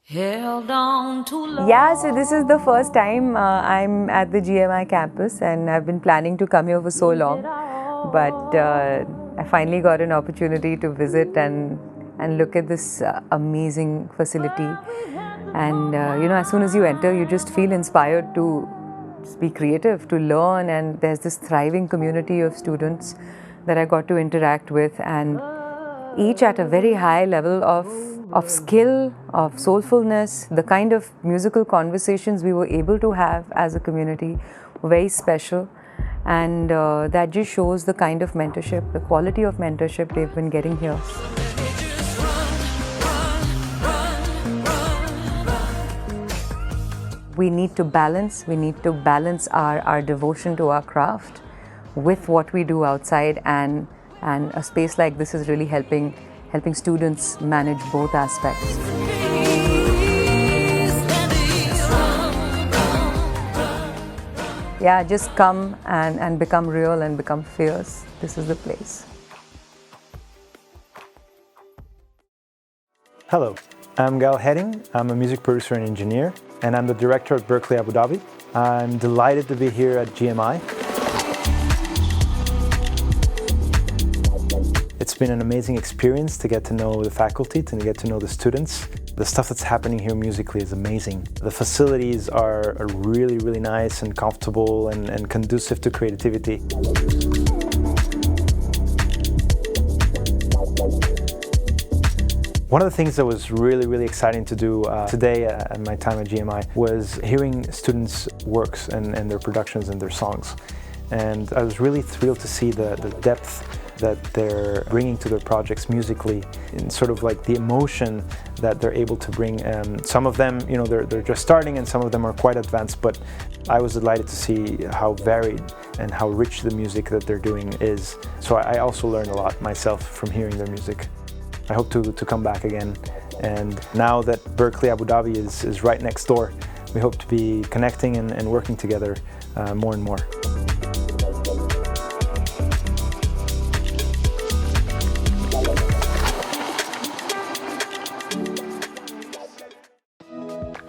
Held on to love. Yeah, so this is the first time I'm at the GMI campus, and I've been planning to come here for so long. But I finally got an opportunity to visit and look at this amazing facility. And as soon as you enter, you just feel inspired to be creative, to learn. And there's this thriving community of students that I got to interact with, and each at a very high level of skill, of soulfulness. The kind of musical conversations we were able to have as a community were very special. And that just shows the kind of mentorship, the quality of mentorship they've been getting here. We need to balance our devotion to our craft with what we do outside, and a space like this is really helping students manage both aspects. Yeah, just come and become real and become fierce. This is the place. Hello, I'm Gal Heading. I'm a music producer and engineer, and I'm the director at Berklee Abu Dhabi. I'm delighted to be here at GMI. It's been an amazing experience to get to know the faculty, to get to know the students. The stuff that's happening here musically is amazing. The facilities are really, really nice and comfortable and conducive to creativity. One of the things that was really, really exciting to do today at my time at GMI was hearing students' works and their productions and their songs. And I was really thrilled to see the depth that they're bringing to their projects musically, and sort of like the emotion that they're able to bring. Some of them, they're just starting, and some of them are quite advanced, but I was delighted to see how varied and how rich the music that they're doing is. So I also learned a lot myself from hearing their music. I hope to come back again, and now that Berklee Abu Dhabi is right next door, we hope to be connecting and working together more and more.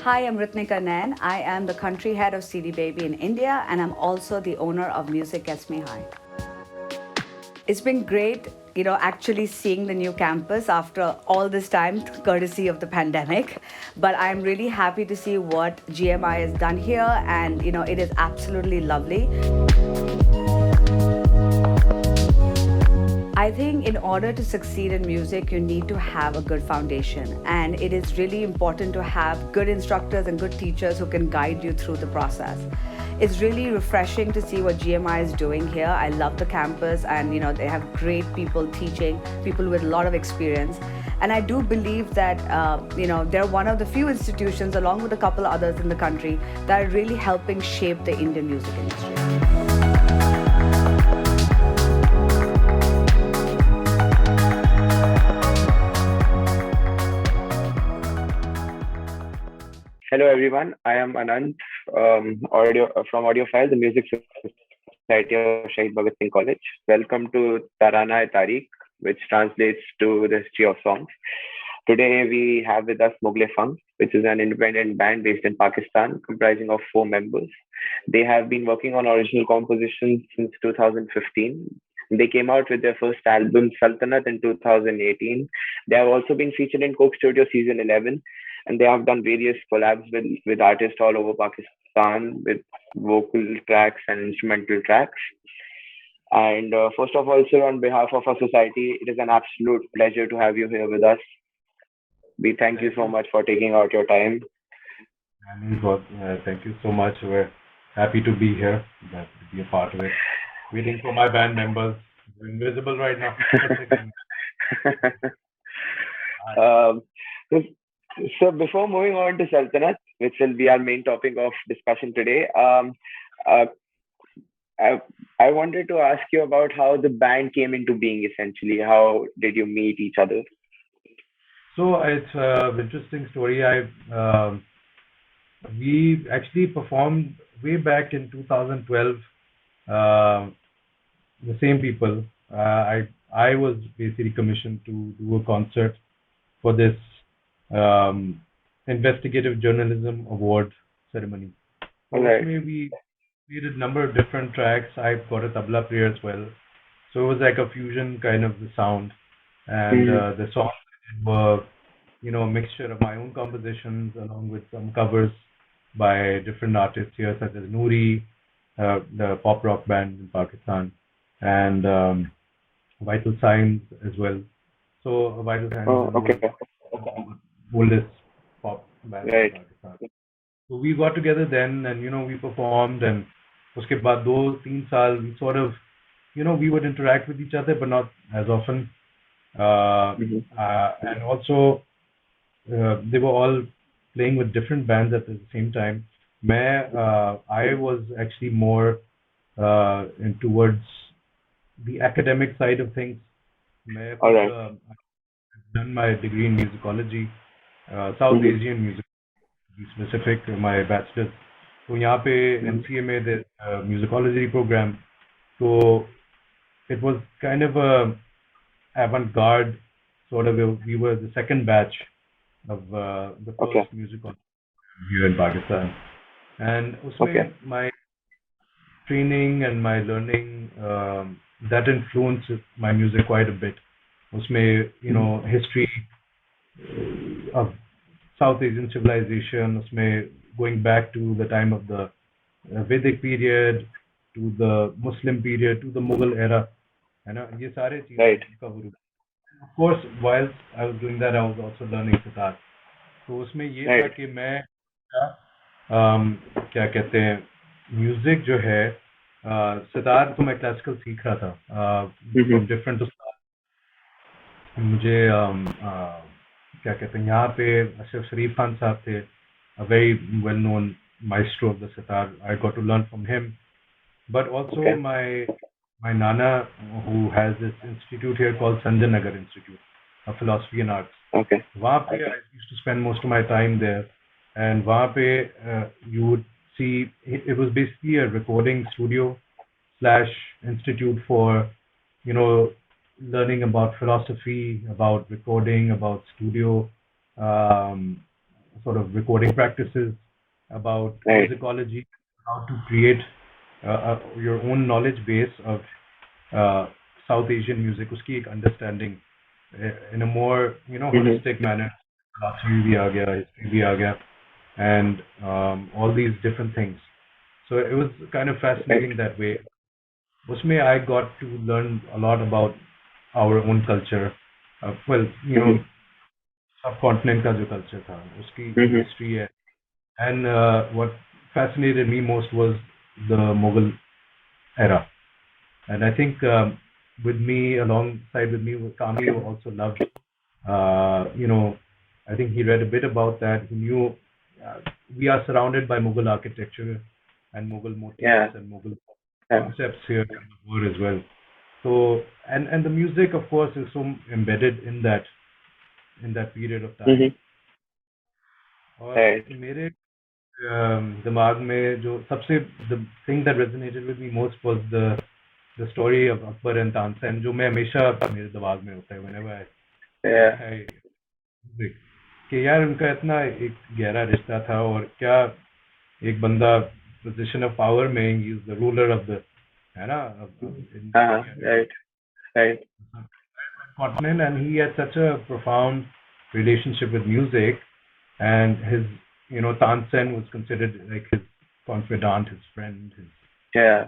Hi, I'm Ritnika Nain. I am the country head of CD Baby in India, and I'm also the owner of Music Gets Me High. It's been great, actually seeing the new campus after all this time, courtesy of the pandemic. But I'm really happy to see what GMI has done here, and it is absolutely lovely. I think in order to succeed in music, you need to have a good foundation. And it is really important to have good instructors and good teachers who can guide you through the process. It's really refreshing to see what GMI is doing here. I love the campus, and they have great people teaching, people with a lot of experience. And I do believe that they're one of the few institutions, along with a couple others in the country, that are really helping shape the Indian music industry. Hello everyone, I am Anant from Audiophile, the Music Society of Shahid Bhagat Singh College. Welcome to Taraana-e-Tareekh, which translates to the history of songs. Today we have with us Mughal-E-Funk, which is an independent band based in Pakistan, comprising of 4 members. They have been working on original compositions since 2015. They came out with their first album, Sultanat, in 2018. They have also been featured in Coke Studio Season 11, and they have done various collabs with artists all over Pakistan with vocal tracks and instrumental tracks. And first of all, sir, on behalf of our society, it is an absolute pleasure to have you here with us. We thank you so much for taking out your time. Thank you so much. We're happy to be here, to be a part of it. Waiting for my band members. They're invisible right now. um, so, so before moving on to Sultanat, which will be our main topic of discussion today, uh, I wanted to ask you about how the band came into being. Essentially, how did you meet each other? So it's an interesting story. We actually performed way back in 2012. The same people. I was basically commissioned to do a concert for this investigative journalism award ceremony. So Alright. we did a number of different tracks. I got a tabla player as well. So it was like a fusion kind of the sound. And the songs were, a mixture of my own compositions along with some covers by different artists here, such as Noori, the pop rock band in Pakistan, and Vital Signs as well. So Vital Signs Oh, is the okay. oldest pop band Right. in Pakistan. So we got together then, and we performed, and उसके बाद 2-3 साल we sort of, we would interact with each other, but not as often. And also, they were all playing with different bands at the same time. I was actually more towards the academic side of things. Alright. I've done my degree in musicology, South Asian music, to be specific, my bachelor's. So यहाँ पे MCA में there's a musicology program. So it was kind of a avant-garde sort of. We were the second batch of the first musicology here in Pakistan, and उसमें my training and my learning that influenced my music quite a bit. उसमें history of South Asian civilization, उसमें going back to the time of the Vedic period, to the Muslim period, to the Mughal era, है ना, ये सारे चीजें cover हुई. Of course, while I was doing that, I was also learning sitar. तो उसमें ये था कि मैं क्या कहते हैं, म्यूजिक जो है, सितार तो मैं क्लासिकल सीख रहा था from different उस्ताद. मुझे क्या कहते हैं, यहाँ पे अशरफ शरीफ खान साहब थे, a very well known maestro of the sitar. I got to learn from him, but also my nana, who has this institute here called Sanjay Nagar Institute of Philosophy and Arts. वहाँ पे I used to spend most of my time there, and वहाँ पे you would see it was basically a recording studio / institute for learning about philosophy, about recording, about studio sort of recording practices, about musicology, how to create your own knowledge base of South Asian music, uski ek understanding in a more holistic manner. Philosophy bhi aa gaya, history bhi aa gaya, and all these different things. So it was kind of fascinating that way. Usme I got to learn a lot about our own culture. Subcontinent का जो culture था, उसकी history है. And what fascinated me most was the Mughal era. And I think alongside with me, Kami also loved, I think he read a bit about that. He knew we are surrounded by Mughal architecture and Mughal motifs and Mughal concepts here in Lahore as well. So, and the music, of course, is so embedded in that period of time. और मेरे दिमाग में जो सबसे the thing that resonated with me most was the story of Akbar and Tansen, जो मैं हमेशा मेरे दिमाग में होता है whenever I music, कि यार उनका इतना एक गहरा रिश्ता था, और क्या एक बंदा position of power में, he is the ruler of the, है ना, right continent, and he had such a profound relationship with music, and his Tansen was considered like his confidant, his friend, his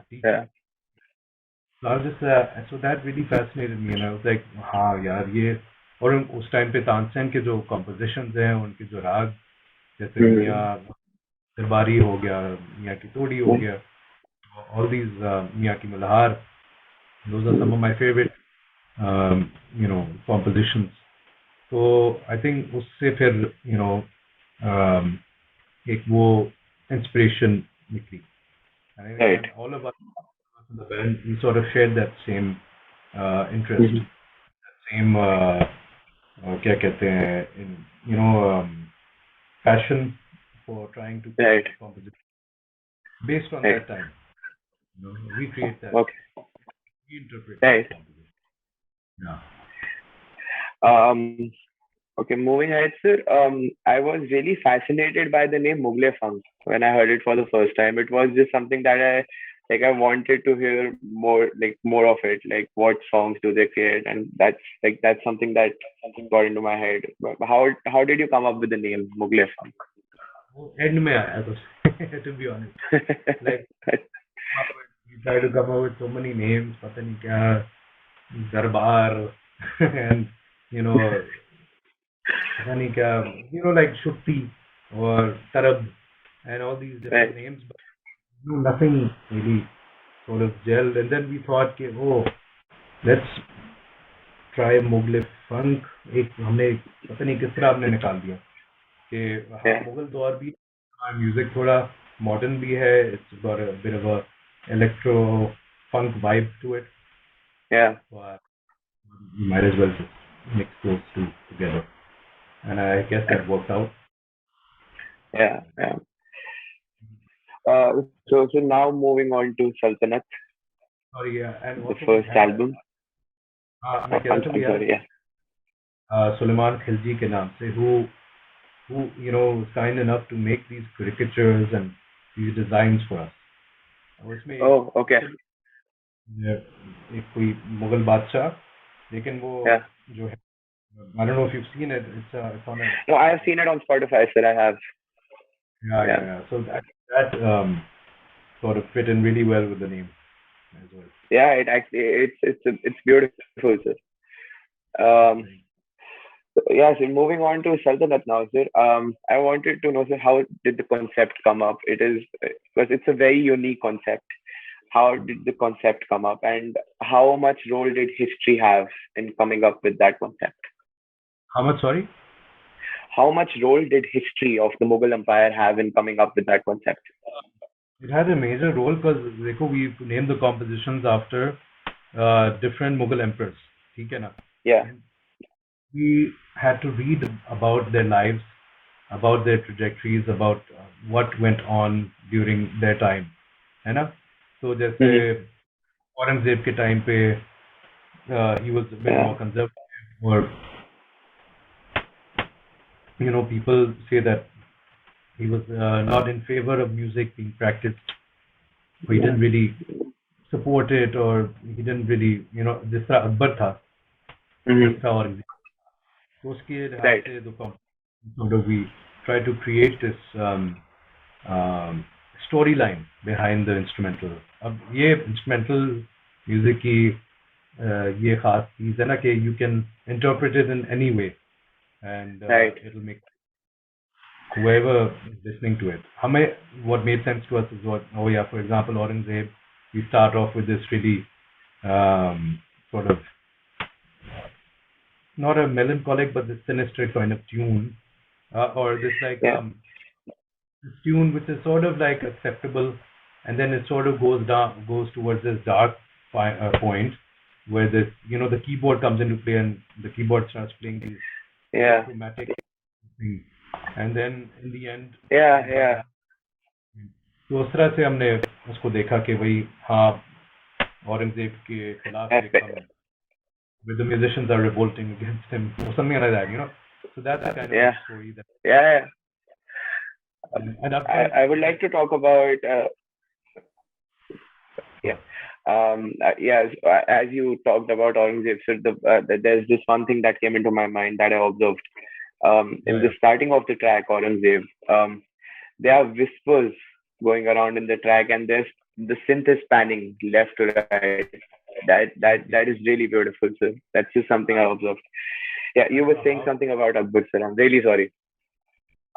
teacher. So I was just so that really fascinated me, and I was like, हाँ यार ये, और उस time पे तानसेन के जो compositions हैं, उनके जो राग, जैसे मियाँ दरबारी हो गया, मियाँ की तोड़ी हो गया, all these मियाँ की Malhar, those are some of my favorite compositions. So I think उससे फिर एक वो inspiration निकली. And all of us in the band, we sort of shared that same interest, that same क्या कहते हैं, passion for trying to create composition based on that time. Recreate that. Reinterpret that composition. Yeah. Okay, moving ahead, sir. I was really fascinated by the name Mughal-E-Funk when I heard it for the first time. It was just something that I wanted to hear more, like more of it. Like what songs do they create, and that's something that got into my head. But how did you come up with the name Mughal-E-Funk? वो end में आया तो to be honest, like we try to come up with so many names, पता नहीं क्या दरबार and you know पता नहीं क्या like Shukti or Tarab and all these different Right. names, but nothing really sort of gelled. And then we thought, कि, oh, let's try Mughal-E-Funk. एक हमने पता नहीं किस तरह हमने निकाल दिया कि हाँ Yeah. मुगल दौर भी म्यूजिक थोड़ा मॉडर्न भी है. It's got a bit of a electro funk vibe to it. Yeah. So you might as well just mix those two together, and I guess that worked out. Yeah. Yeah. So now moving on to Sultanate, Sorry, yeah, and the also we first had album. मैं कह रहा था I'm we had sorry. Yeah. Suleman Khilji के नाम से who signed enough to make these caricatures and these designs for us. उसमें Oh, okay. एक कोई मुगल बादशाह, लेकिन वो Yeah. जो है, I don't know if you've seen it. It's on a No, I have seen it on Spotify, sir. I have. yeah. So that sort of fit in really well with the name as well. Yeah, it actually it's beautiful, sir. Yeah, so moving on to Sultanate now, sir. I wanted to know, sir, how did the concept come up? It is because it's a very unique concept. How did the concept come up, and how much role did history have in coming up with that concept? How much? Sorry. How much role did history of the Mughal Empire have in coming up with that concept? It had a major role because we named the compositions after different Mughal emperors. ठीक है ना? Yeah. We had to read about their lives, about their trajectories, about what went on during their time, है ना? So जैसे औरंगजेब के time पे he was a bit Yeah. more conservative, or people say that he was not in favor of music being practiced, or he didn't really support it, or he didn't really जिस तरह अकबर था, जिस तरह औरंगजेब, तो उसके लिहाज Right. से sort of we try to create this storyline behind the instrumental. अब ये instrumental music की ये खास चीज है ना कि you can interpret it in any way, and Right. it'll make whoever is listening to it. What made sense to us is for example, Aurangzeb, we start off with this really sort of not a melancholic but this sinister kind of tune, or this this tune which is sort of like acceptable, and then it sort of goes towards this dark point where this the keyboard comes into play, and the keyboard starts playing these chromatic things, and then in the end Yeah. तो उस तरह से हमने उसको देखा कि भाई हाँ औरंगजेब के खिलाफ where the musicians are revolting against him or something like that, so that's the kind of story that and I would like to talk about yes, as you talked about Aurangzeb, sir, there's this one thing that came into my mind that I observed in the starting of the track Aurangzeb. There are whispers going around in the track, and there's the synth is panning left to right. That is really beautiful, sir. That's just something I observed. Yeah, you were saying something about Akbar, sir. I'm really sorry.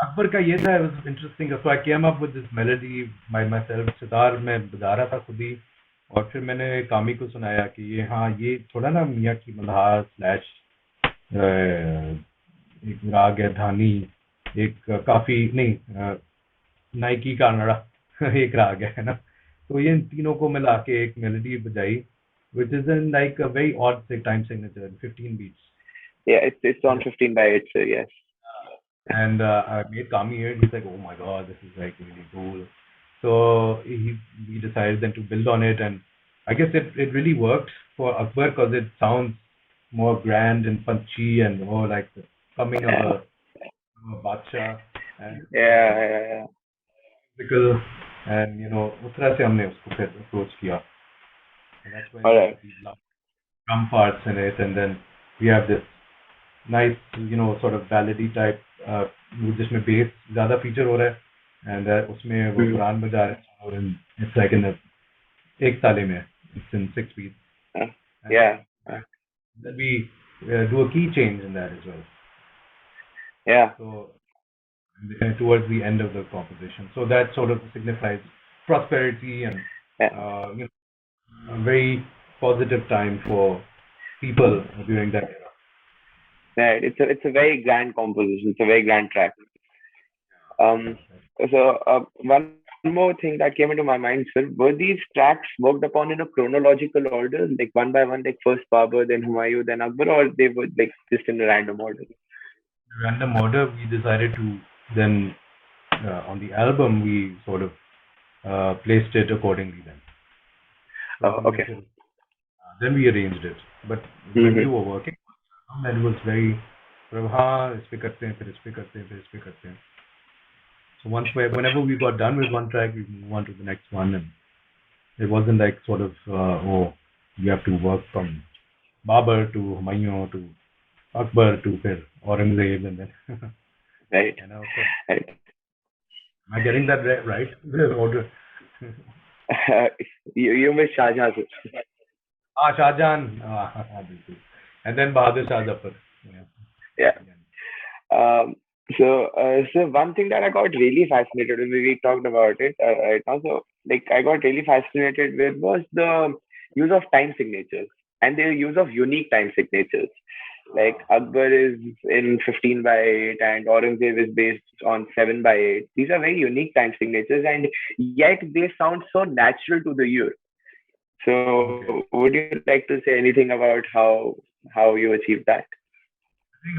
Akbar का ये था, it was interesting. So I came up with this melody by myself. Sitar में बजा रहा था खुद ही, और फिर मैंने कामी को सुनाया कि ये थोड़ा ना मियाँ की मल्हार स्लैश एक राग है धानी, एक काफी नहीं नाइकी का नड़ा एक राग है ना, तो ये इन तीनों को मिला के एक मेलोडी बजाई, which is in like a very odd time signature, 15 beats. Yeah, it's on 15 by 8, sir. Yes. And I made Kami hear it. He's like, "Oh my god, this is like really cool." So we decided then to build on it, and I guess it really worked for Akbar because it sounds more grand and punchy and more like the coming of a Badsha and yeah. musical, and उस तरह से हमने उसको फिर approach किया, and that's when All right. these drum parts in it, and then we have this nice sort of ballady type जिसमें bass ज़्यादा feature हो रहा है, and उसमें वो कुरान बजा रहे हैं, and it's like in एक ताले में, it's in 6 beats. Yeah. Then we do a key change in that as well. Yeah. So towards the end of the composition, so that sort of signifies prosperity and a very positive time for people during that era. Right. It's a very grand composition. It's a very grand track. So one more thing that came into my mind, sir, were these tracks worked upon in a chronological order, like one by one, like first Babur, then Humayun, then Akbar, or they were like just in a random order? Random order, we decided to then on the album we sort of placed it accordingly then. Oh, okay. Then we arranged it, but when we were working, and it was very इस पे करते हैं, फिर इस पे करते हैं, फिर इस पे करते हैं. So whenever we got done with one track, we move on to the next one, and it wasn't like sort of you have to work from Babur to Humayun to Akbar to फिर Aurangzeb, and then Right. Right. Am I getting that right? The order. You missed Shah Jahan, sir. Shah Jahan. And then Bahadur Shah Zafar. Yeah. So one thing that I got really fascinated with, we talked about it right now. So like I got really fascinated with was the use of time signatures and the use of unique time signatures. Like Akbar is in 15 by 8 and Aurangzeb is based on 7 by 8. These are very unique time signatures, and yet they sound so natural to the ear. So would you like to say anything about how you achieved that?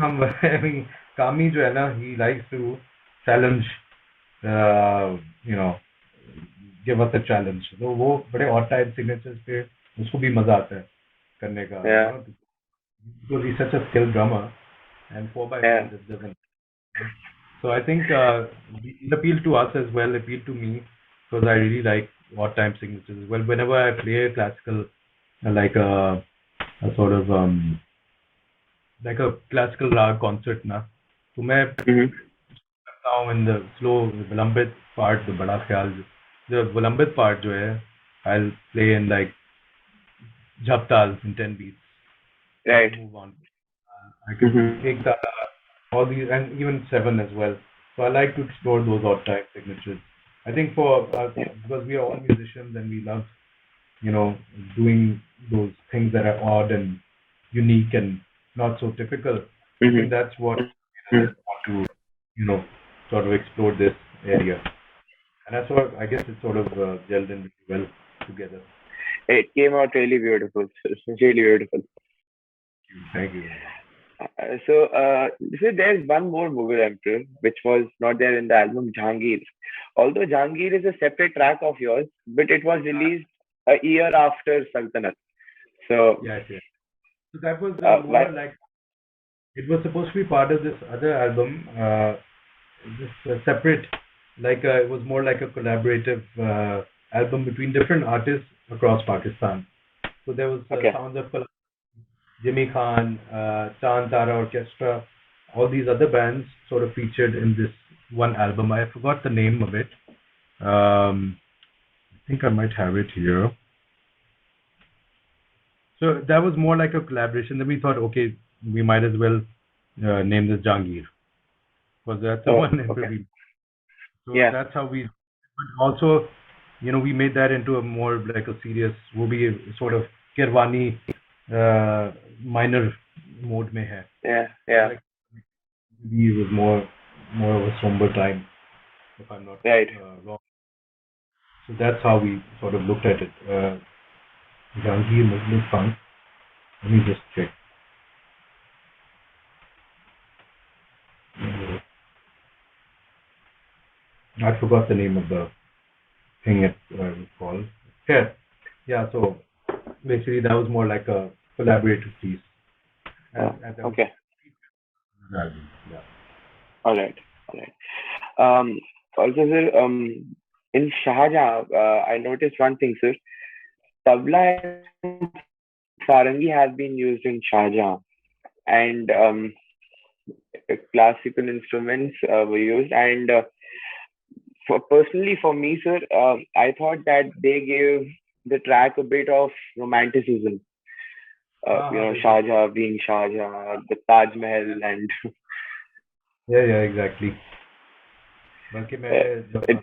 I mean, Kami jo hai na, he likes to challenge, give us a challenge. So वो बड़े odd time signatures पे उसको भी मजा आता है करने का. Yeah. Because he's such a skilled drummer, and 4x4 just doesn't. So I think it appealed to us as well, appealed to me, because I really like odd time signatures as well. Whenever I play a classical, like a sort of like a classical rag concert ना, तो मैं करता हूँ in the slow विलंबित part, the बड़ा ख्याल, the विलंबित part जो है, I'll play in like jhaptal in 10 beats. Right. Move on. I can take that, all these, and even 7 as well. So I like to explore those odd time signatures. I think for because we are all musicians and we love, doing those things that are odd and unique and not so typical. I think that's what we want to, sort of explore this area. And that's what I guess it sort of gelled in really well together. It came out really beautiful. Really beautiful. Thank you. So there's one more Mughal emperor which was not there in the album, Jahangir. Although Jahangir is a separate track of yours, but it was released a year after Sultanate. So yes. So that was more like it was supposed to be part of this other album, this separate, like it was more like a collaborative album between different artists across Pakistan. So there was sounds of Jimmy Khan, Chand Tara Orchestra, all these other bands sort of featured in this one album. I forgot the name of it. I think I might have it here. So that was more like a collaboration. Then we thought, okay, we might as well name this Jahangir, because that's the one. Okay. So that's how we. But also, we made that into a more like a serious, will be a sort of Kirwani minor mode mein hai. Yeah. Like, maybe it was more of a somber time, if I'm not wrong. So that's how we sort of looked at it. Jahangir Mughal-E-Funk. Let me just check. I forgot the name of the thing it was called. Yeah, so basically that was more like a collaborative piece. Okay. album. Yeah. All right. All right. Also, sir, in Shahjahan, I noticed one thing, sir. Tabla and sarangi have been used in Shahjahan, and classical instruments were used. And personally, for me, sir, I thought that they gave the track a bit of romanticism. They did. Shah Jahan being Shah Jahan, the Taj Mahal, and Yeah, exactly. बल्कि मैं it,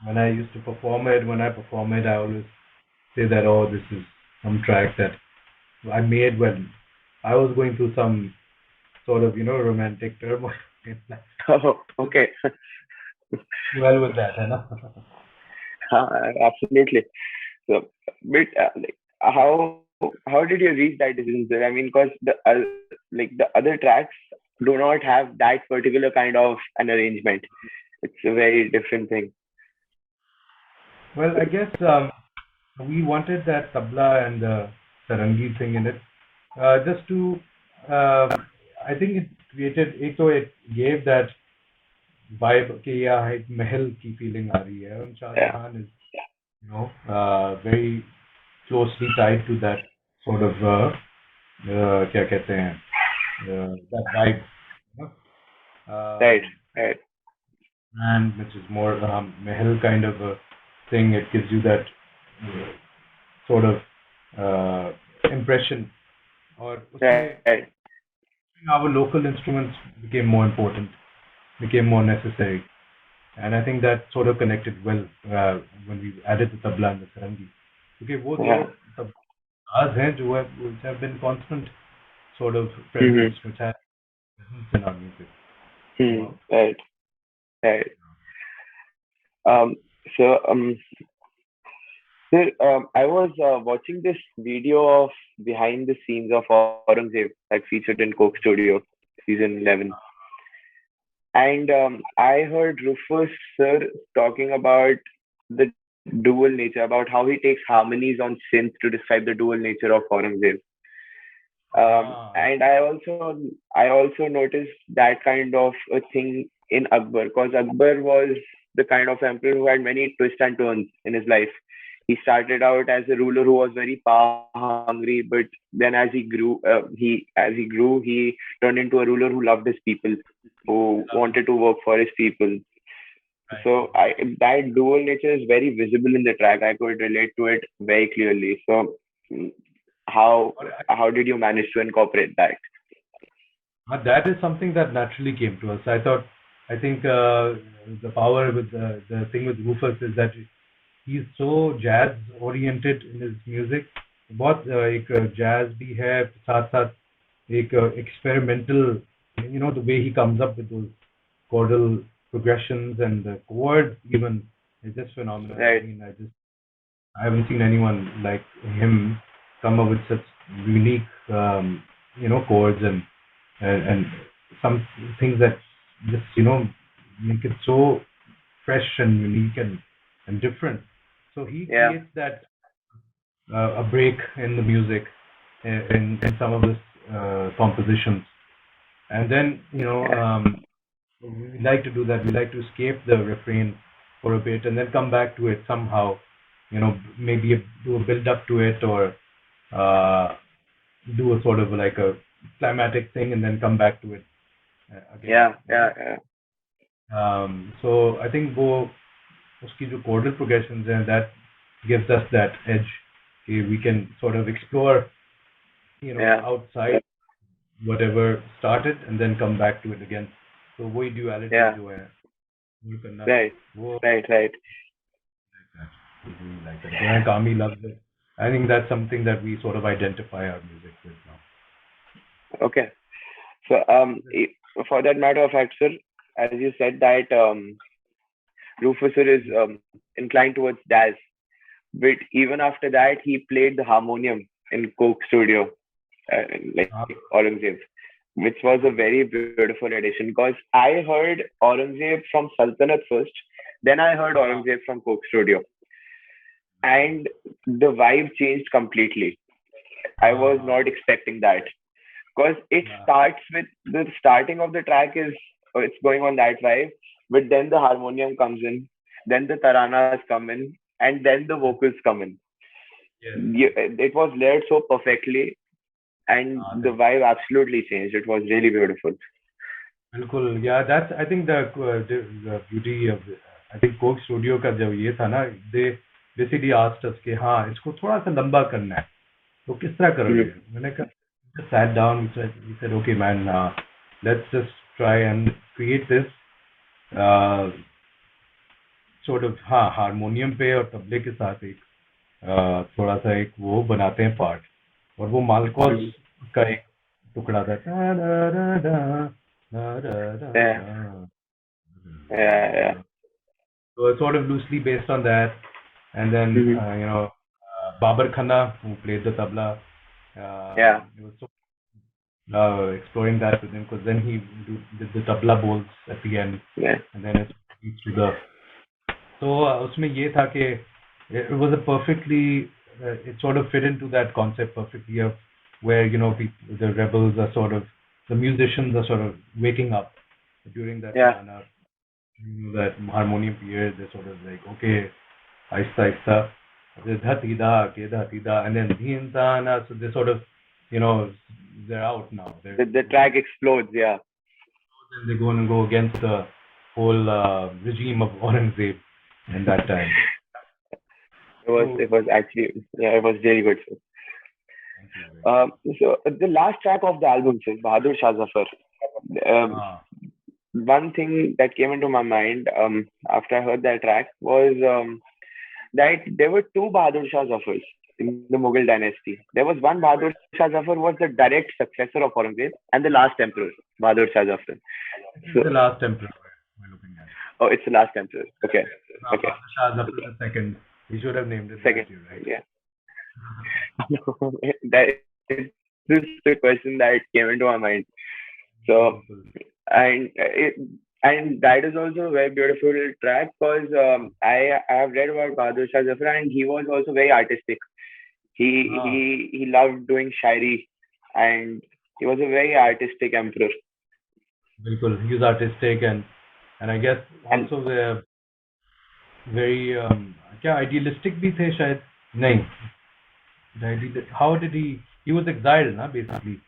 when I used to perform it, when I perform it, I always say that, oh, this is some track that I made when I was going through some sort of, romantic turmoil. oh, okay, Well with that, है ना? absolutely. So, but how did you reach that decision, sir? I mean, because the other tracks do not have that particular kind of an arrangement. It's a very different thing. Well, I guess we wanted that tabla and the sarangi thing in it, just to, I think it created, it gave that vibe कि yeah, एक महल की feeling आ रही है. And Shah Yeah, Jahan is, very closely tied to that sort of क्या कहते हैं that vibe, you know? right, um, right. and which is more Mahal kind of a thing. It gives you that uh, sort of impression. और उसमें Right. our local instruments became more important, became more necessary. And I think that sort of connected well when we added the tabla and the sarangi. Okay, वो दो Yeah. tablas हैं जो है which have been constant sort of presence, Mm-hmm. which has presence in our music. Right. Right. Um. So sir, I was watching this video of behind the scenes of Aurangzeb that featured in Coke Studio, season 11. And I heard Rufus sir talking about the dual nature, about how he takes harmonies on synth to describe the dual nature of Aurangzeb. And I also noticed that kind of a thing in Akbar, because Akbar was the kind of emperor who had many twists and turns in his life. He started out as a ruler who was very power hungry, but then as he grew, he turned into a ruler who loved his people, who wanted to work for his people. So that dual nature is very visible in the track. I could relate to it very clearly. So mm, how how did you manage to incorporate that? That is something that naturally came to us. I think the power with the thing with Rufus is that he's so jazz oriented in his music. बहुत एक jazz भी है साथ साथ एक experimental, the way he comes up with those chordal progressions and the chords even is just phenomenal. I Right. mean, I haven't seen anyone like him come up with such unique, chords and some things that just make it so fresh and unique and different. So he Yeah. creates that a break in the music in some of his compositions, and then we like to do that. We like to escape the refrain for a bit and then come back to it somehow. Maybe do a build up to it or uh, do a sort of like a climatic thing and then come back to it again. Yeah. Yeah. Yeah. So I think वो उसकी जो chordal progressions हैं, that gives us that edge. We can sort of explore, Yeah. outside whatever started and then come back to it again. So वही duality Yeah. जो है वो करना Right. वो Right. Right. really like that. When Kami loves it, I think that's something that we sort of identify our music with now. Okay. So for that matter of fact, sir, as you said that Rufus sir is inclined towards jazz, but even after that he played the harmonium in Coke Studio, like Ah, Aurangzeb, which was a very beautiful addition. Because I heard Aurangzeb from Sultanate first, then I heard Aurangzeb from Coke Studio, and the vibe changed completely. I was not expecting that. because it starts with the starting of the track is it's going on that vibe, but then the harmonium comes in, then the taranas come in, and then the vocals come in. It was layered so perfectly, and the vibe absolutely changed. It was really beautiful. बिल्कुल yeah that's I think the beauty of I think Coke Studio का जब ये था ना they basically asked us कि हाँ इसको थोड़ा सा लंबा करना है तो किस तरह करोगे मैंने कहा just sat down we said okay man let's just try and create this sort of हाँ हारमोनियम पे और तबले के साथ एक थोड़ा सा एक वो बनाते हैं पार्ट और वो मालकोस का एक टुकड़ा था Yeah. So it's sort of loosely based on that. And then, Babar Khanna, who played the tabla, it was so exploring that with him because then he did the tabla bowls at the end. And then it leads to the. So, उसमें ये था कि it was a perfectly, it sort of fit into that concept perfectly of where, people, the rebels are sort of, the musicians are sort of waking up during that that harmonium period. They're sort of like, okay, aista aista, and then dhintana, so they sort of, they're out now. The track explodes, yeah. And they go and go against the whole regime of Aurangzeb in that time. It was actually, it was really good. So the last track of the album is Bahadur Shah Zafar. One thing that came into my mind after I heard that track was that there were two Bahadur Shah Zafars in the Mughal dynasty. There was one Bahadur Shah Zafar was the direct successor of Aurangzeb and the last emperor, Bahadur Shah Zafar. So, the last emperor we're looking at. Oh, it's the last emperor. Okay. Okay. Bahadur Shah Zafar the second. You should have named it second, right? Yeah. That is just a question that came into my mind. So, and that is also a very beautiful track because I have read about Bahadur Shah Zafar and he was also very artistic. He loved doing shairi and he was a very artistic emperor. Bilkul, he was artistic and I guess also the very idealistic bhi the shayad nahi. How did he was exiled na basically.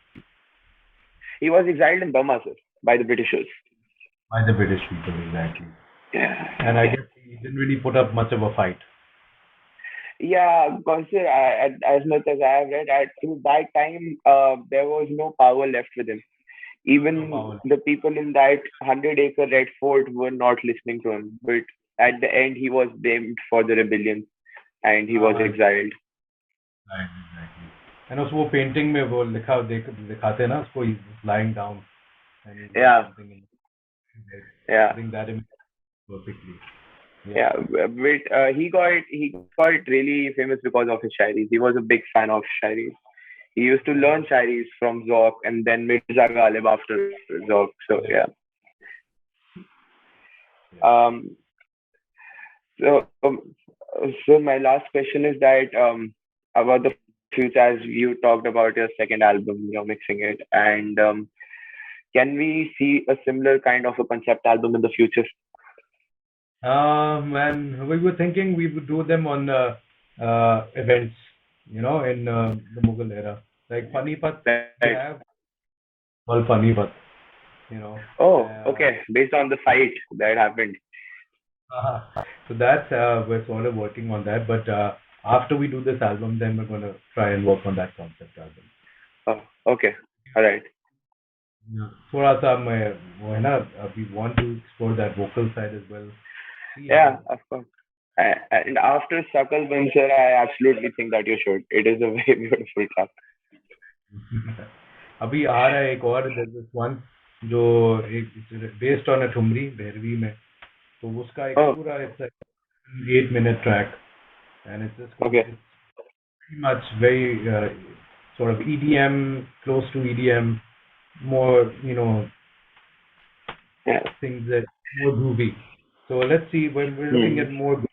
He was exiled in Burma, sir, by the Britishers. By the British people, exactly. Yeah. And I guess he didn't really put up much of a fight. Yeah, because as much as I have read, at that time, there was no power left with him. Even the people in that 100-acre Red Fort were not listening to him. But at the end, he was blamed for the rebellion and he was exiled. Right, exactly. And also वो painting में वो लिखा दिखाते ना उसको he's lying down and he's something in I think that perfectly. Yeah, but he got really famous because of his shairis. He was a big fan of shairis. He used to learn shairis from Zauq and then Mirza Ghalib after Zauq. So yeah. So my last question is that about the future, as you talked about your second album, you're mixing it, and can we see a similar kind of a concept album in the future? Man, we were thinking we would do them on events, in the Mughal era, like Panipat. Right. Well, Panipat, Oh, okay. Based on the fight that happened. So that's we're sort of working on that, but after we do this album, then we're going to try and work on that concept album. Oh, okay. All right. थोड़ा सा वो है ना we want to explore that vocal side as well. Yeah, of course. And after Sakal Bansar, I absolutely think that you should. It is a very beautiful track. अभी आ रहा है एक और there's this one जो based on a thumri Bhairavi में तो उसका एक पूरा it's like 8-minute track and it's just it's pretty much very sort of EDM, close to EDM, more things that more groovy. So let's see when we're looking at more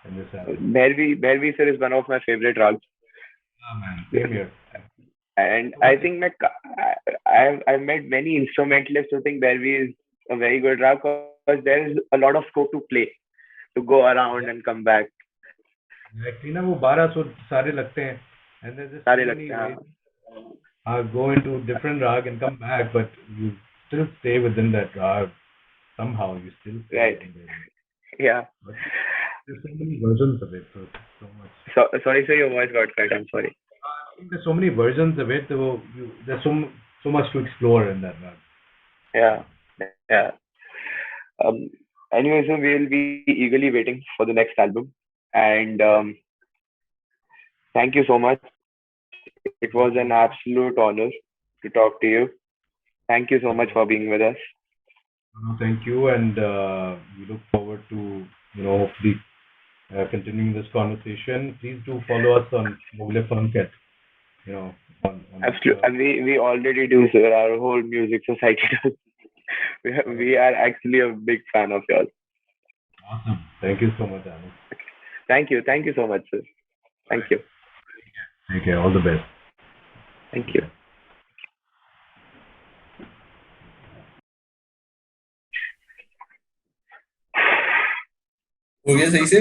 in this album. Bhairavi sir is one of my favorite rags. Oh man, same here. And I think I've met many instrumentalists who think Bervi is a very good rag because there is a lot of scope to play, to go around and come back. Exactly ना वो 12 सुर सारे लगते हैं and there's just so सारे many लगते हैं ways go into different rag and come back, but you still stay within that rag somehow. You still stay right. within that. Yeah. But there's so many versions of it, so much. Sorry, sir, your voice got cut. I'm sorry. I think there's so many versions of it. There's so much to explore in that rag. Yeah. Yeah. Um, anyway, so we'll be eagerly waiting for the next album. And thank you so much. It was an absolute honor to talk to you. Thank you so much for being with us. Thank you, and we look forward to hopefully continuing this conversation. Please do follow us on Mughal-E-Funk at on Absolutely. And we already do, sir. Our whole music society does. We are actually a big fan of yours. Awesome. Thank you so much, Alex. Thank you. Thank you so much, sir. Thank you. Take care. All the best. Thank you. हो गया सही से